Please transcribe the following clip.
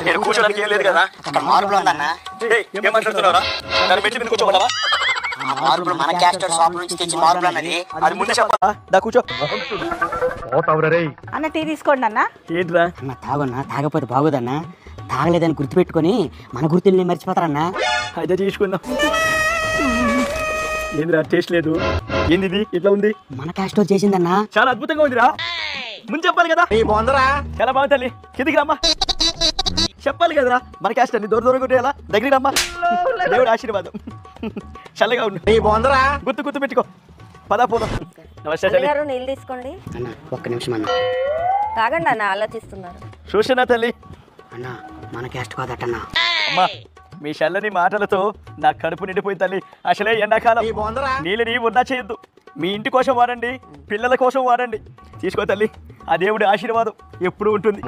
నేను కూర్చోడానికి ఏం లేదు కదా. అక్కడ మార్బుల్ ఉందన్న. ఏం మాట్లాడుతున్నారా? దాని పెట్టి మీద కూర్చోమన్నావా? ఆ మార్బుల్ మన క్యాస్ట్ షాప్ నుంచి తెచ్చిన మార్బుల్ అన్నది. అది ముందు చెప్పా. దా కూర్చో. అన్న టీ తీసుకోండి అన్న. ఏంట్రా? అన్న తాగన్నా, తాగపోతే బాగోదన్నా. తాగలేదని గుర్తుపెట్టుకొని మన గుర్తుల్ని మర్చిపోతారన్నా. అయితే తీసుకుందాం. ఏందిరా టేస్ట్ లేదు? ఏంది ఇది ఇట్లా ఉంది? మన క్యాస్ట్ చేసిందన్నా. చాలా అద్భుతంగా ఉందిరా. ముందు చెప్పాలి కదా. చాలా బాగుంది తల్లి. కిందికి రమ్మా. చెప్పాలి కదరా మన క్యాస్ట్ అన్ని దూరం దూరం కొట్టేయాలా. దగ్గరికి రమ్మా. దేవుడు ఆశీర్వాదం. చల్లగా ఉండు. గుర్తు పెట్టుకో. పదా పోదాం. నమస్తే తల్లి. నీళ్ళు తీసుకోండి అన్న ఒక్క నిమిషం అన్న. తాగండి అన్న, ఆలోచిస్తున్నారు. చూసినా తల్లి. అన్న మన క్యాస్ట్ కాదటన్నా. అమ్మా మీ చల్లని మాటలతో నా కడుపు నిండిపోయింది తల్లి. అసలే ఎండాకాలం. నీళ్ళని వృధా చేయొద్దు. మీ ఇంటి కోసం వాడండి, పిల్లల కోసం వాడండి. తీసుకో తల్లి. ఆ దేవుడి ఆశీర్వాదం ఎప్పుడు ఉంటుంది.